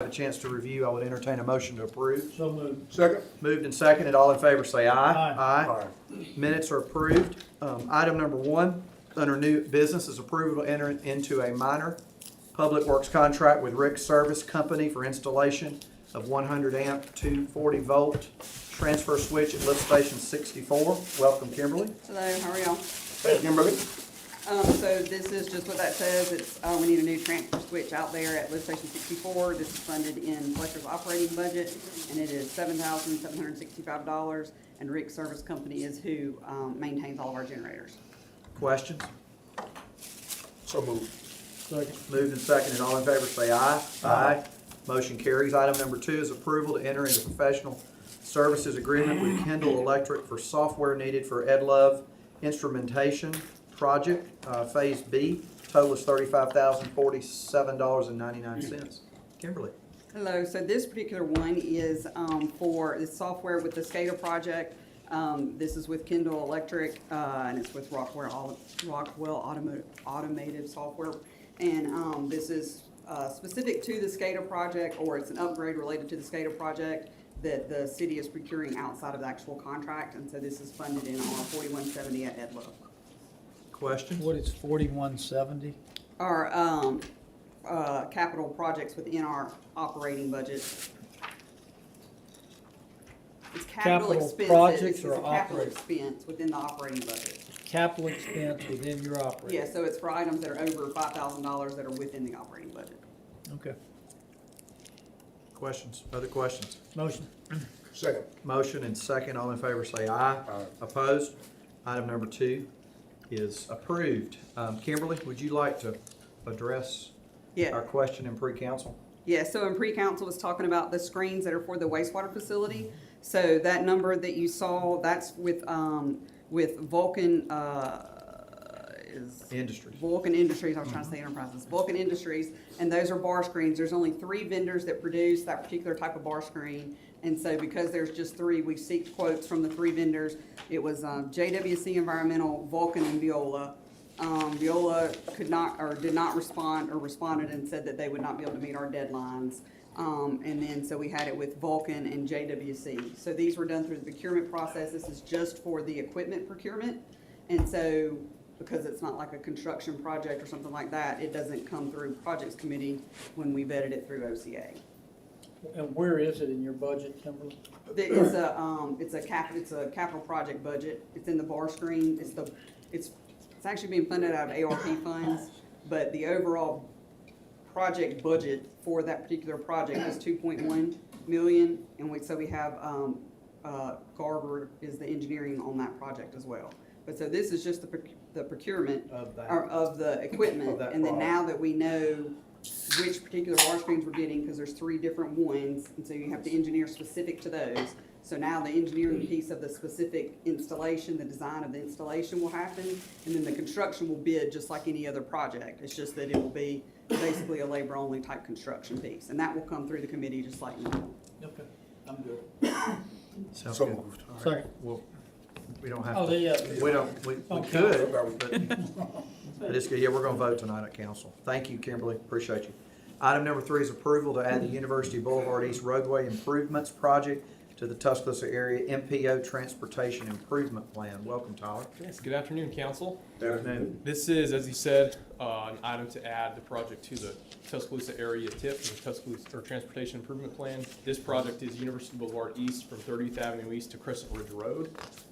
Have a chance to review, I would entertain a motion to approve. So moved. Second. Moved and seconded, all in favor say aye. Aye. Minutes are approved. Item number 1, under new business, is approval to enter into a minor public works contract with Rick Service Company for installation of 100 amp 240 volt transfer switch at lift station 64. Welcome, Kimberly. Hello, how are y'all? Hey, Kimberly. So this is just what that says. It's, we need a new transfer switch out there at lift station 64. This is funded in Fletcher's operating budget, and it is $7,765. And Rick Service Company is who maintains all of our generators. Questions? So moved. Second. Moved and seconded, all in favor say aye. Aye. Motion carries. Item number 2 is approval to enter into professional services agreement with Kendall Electric for software needed for EdLove instrumentation project, Phase B. Total is $35,047.99. Kimberly. Hello, so this particular one is for the software with the SCADA project. This is with Kendall Electric, and it's with Rockwell Automated Software. And this is specific to the SCADA project, or it's an upgrade related to the SCADA project that the city is procuring outside of the actual contract. And so this is funded in our 4170 at EdLove. Questions? What is 4170? Our capital projects within our operating budget. It's capital Capital expense. projects It's a or capital operating? expense within the operating budget. Capital expense within your operating? Yeah, so it's for items that are over $5,000 that are within the operating budget. Okay. Questions? Other questions? Motion. Second. Motion and second, all in favor say aye. Aye. Opposed? Item number 2 is approved. Kimberly, would you like to address Yeah. our question in pre-council? Yeah, so in pre-council was talking about the screens that are for the wastewater facility. So that number that you saw, that's with Vulcan, Industries. Vulcan Industries, I was trying to say Enterprises, Vulcan Industries, and those are bar screens. There's only 3 vendors that produce that particular type of bar screen. And so because there's just 3, we seeked quotes from the 3 vendors. It was JWC Environmental, Vulcan, and Viola. Viola could not, or did not respond, or responded and said that they would not be able to meet our deadlines. And then, so we had it with Vulcan and JWC. So these were done through the procurement process. This is just for the equipment procurement. And so, because it's not like a construction project or something like that, it doesn't come through projects committee when we vetted it through OCA. And where is it in your budget, Kimberly? It's a capital project budget. It's in the bar screen. It's actually being funded out of ARP funds, but the overall project budget for that particular project is $2.1 million, and so we have Garber is the engineering on that project as well. But so this is just the procurement Of that. or of the equipment, Of that and then product. now that we know which particular bar screens we're getting, because there's 3 different ones, and so you have to engineer specific to those. So now the engineering piece of the specific installation, the design of the installation will happen, and then the construction will bid just like any other project. It's just that it will be basically a labor-only type construction piece, and that will come through the committee just like normal. Okay, I'm good. Sounds So good. moved. Second. Well, we don't have Oh, to. yeah. We Okay. could, but it's good. Yeah, we're gonna vote tonight at council. Thank you, Kimberly. Appreciate you. Item number 3 is approval to add the University Boulevard East roadway improvements project to the Tuscaloosa area MPO Transportation Improvement Plan. Welcome, Tyler. Yes, good afternoon, council. Afternoon. This is, as he said, an item to add the project to the Tuscaloosa area TIP, the Tuscaloosa or Transportation Improvement Plan. This project is University Boulevard East from 30th Avenue East to Crescent Ridge Road.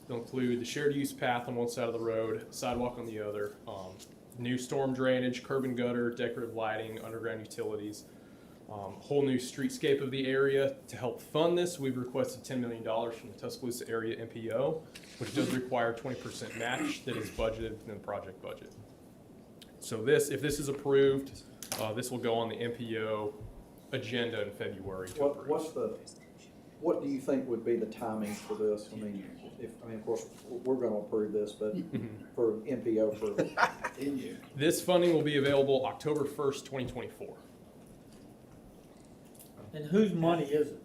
It'll include the shared use path on one side of the road, sidewalk on the other, new storm drainage, curb and gutter, decorative lighting, underground utilities, whole new streetscape of the area. To help fund this, we've requested $10 million from the Tuscaloosa area MPO, which does require 20% match that is budgeted in the project budget. So this, if this is approved, this will go on the MPO agenda in February to approve. What do you think would be the timing for this? I mean, of course, we're gonna approve this, but for MPO for. This funding will be available October 1st, 2024. And whose money is it?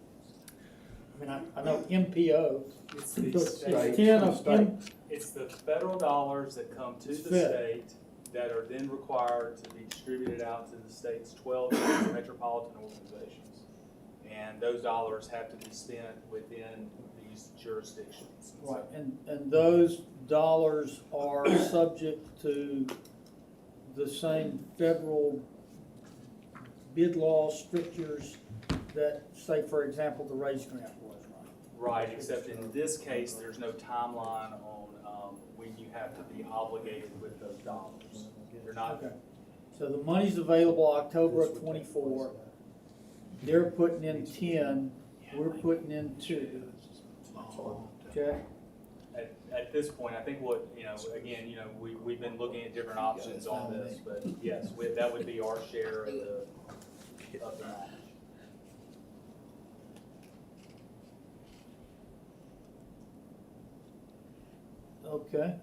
I mean, I know MPO. It's the It's state. 10 of State. It's the federal dollars that come to the state that are then required to be distributed out to the state's 12 metropolitan organizations. those dollars have to be spent within these jurisdictions. Right, and those dollars are subject to the same federal bid law strictures that, say, for example, the raise grant was, right? Right, except in this case, there's no timeline on, when you have to be obligated with those dollars. You're not, Okay, so the money's available October of '24. They're putting in 10, we're putting in 2. Okay, at this point, I think what, again, we've been looking at different options on this, but yes, that would be our share of the match. okay.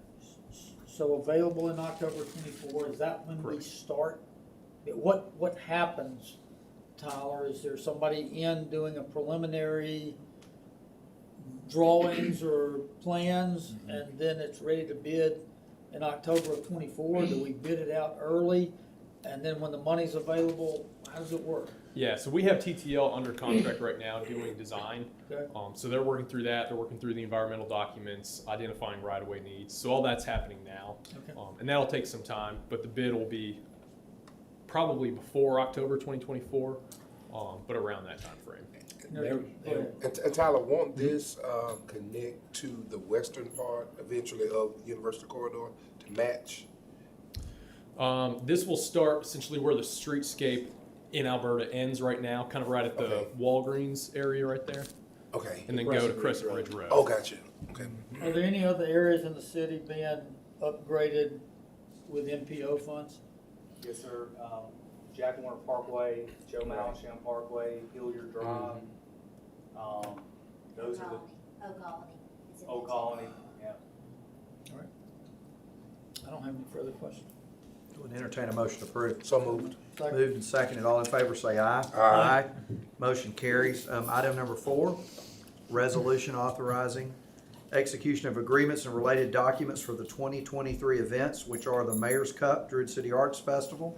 So available in October '24, is that when we start? What happens, Tyler? Is there somebody in doing a preliminary drawings or plans, and then it's ready to bid in October of '24? Do we bid it out early, and then when the money's available, how does it work? Yeah, so we have TTL under contract right now doing design. Okay. So they're working through that. They're working through the environmental documents, identifying right-of-way needs. So all that's happening now. Okay. And that'll take some time, but the bid will be probably before October 2024, but around that time frame. Go ahead. And Tyler, won't this connect to the western part eventually of University Corridor to match? This will start essentially where the streetscape in Alberta ends right now, kind of right at the Okay. Walgreens area right there, Okay. and then go to Crescent Ridge Road. Oh, gotcha. Okay. Are there any other areas in the city being upgraded with MPO funds? Yes, sir. Jack Warner Parkway, Joe Malisham Parkway, Hilliard Drive. Those are the, Oak Colony. It's in Oak the- Colony, yeah. I don't have any further questions. Would entertain a motion to approve. So moved. Moved and seconded. All in favor say aye. Aye. Motion carries. Item number 4, resolution authorizing execution of agreements and related documents for the 2023 events, which are the Mayor's Cup, Druid City Arts Festival,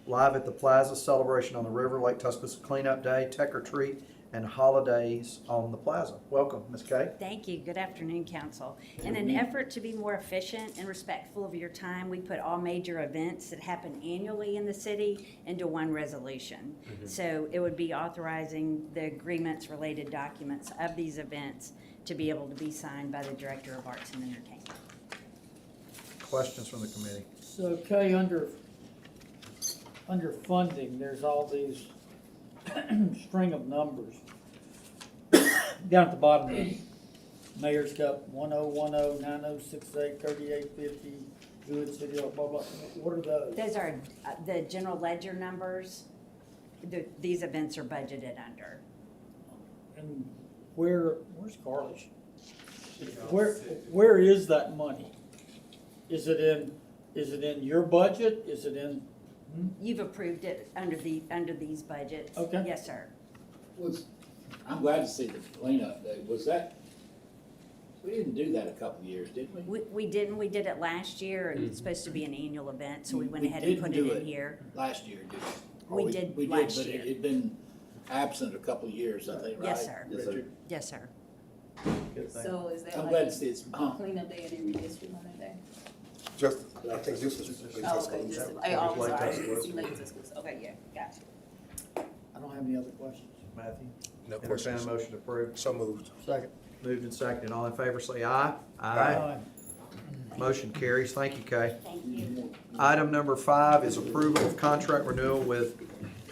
Live at the Plaza, Celebration on the River, Lake Tuscaloosa Cleanup Day, Tech or Treat, and Holidays on the Plaza. Welcome, Ms. Kay. Thank you. Good afternoon, council. In an effort to be more efficient and respectful of your time, we put all major events that happen annually in the city into one resolution. So it would be authorizing the agreements, related documents of these events to be able to be signed by the Director of Arts and Entertainment. Questions from the committee? So, Kay, under funding, there's all these string of numbers. Down at the bottom, Mayor's Cup, 1010, 9068, 3850, Druid City, blah, blah, blah. What are those? Those are the general ledger numbers. These events are budgeted under. And where's Carlos? Where is that money? Is it in your budget? Is it in, You've approved it under these budgets. Okay. Yes, sir. I'm glad to see the cleanup day. Was that, we didn't do that a couple of years, did we? We didn't. We did it last year, and it's supposed to be an annual event, so we went ahead and didn't put do it in here. Last year, did We we? did We did, last but year. it'd been absent a couple of years, I think, right? Yes, sir. Yes, sir. Yes, sir. Good thing. So is that I'm like glad to see it's, a cleanup day and every district on that day? Just, I think this is. Oh, okay, just, That I was always, Lake sorry, Tuscaloosa. it's Lake Tuscaloosa. Okay, yeah, gotcha. I don't have any other questions. Matthew? No Entertain a questions. motion to approve. So moved. Second. Moved and seconded. All in favor say aye. Aye. Motion carries. Thank you, Kay. Thank you. Item number 5 is approval of contract renewal with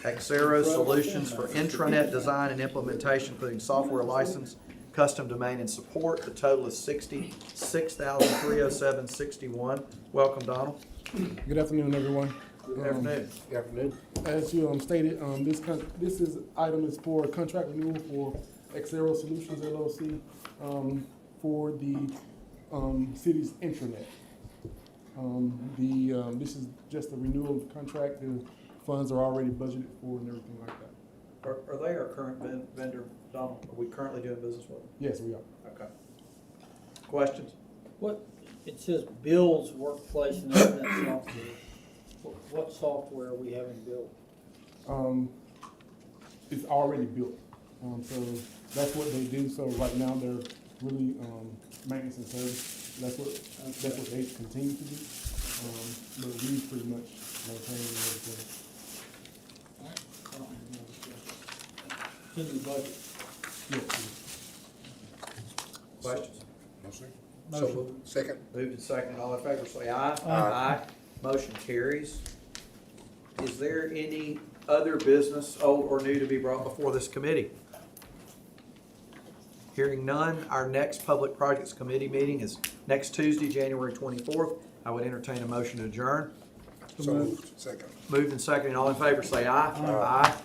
Xero Solutions for intranet design and implementation, including software license, custom domain, and support. The total is $66,307.61. Welcome, Donald. Good afternoon, everyone. Good afternoon. Good afternoon. As you stated, this item is for a contract renewal for Xero Solutions LLC for the city's intranet. This is just a renewal of contract. The funds are already budgeted for and everything like that. Are they our current vendor, Donald? Are we currently doing business with them? Yes, we are. Okay. Questions? It says Bill's Workplace and Internet Software. What software are we having built? It's already built. So that's what they do. So right now they're really, maintenance and service. That's what they continue to do. But we pretty much maintain everything. Alright, I don't have no questions. It's in the budget. Yes, Questions? No, sir. Motion. So moved. Second. Moved and seconded, all in favor, say aye. Aye. Motion carries. Is there any other business, old or new, to be brought before this committee? Hearing none, our next Public Projects Committee meeting is next Tuesday, January 24th. I would entertain a motion to adjourn. So moved. Second. Moved and seconded, all in favor, say aye. Aye.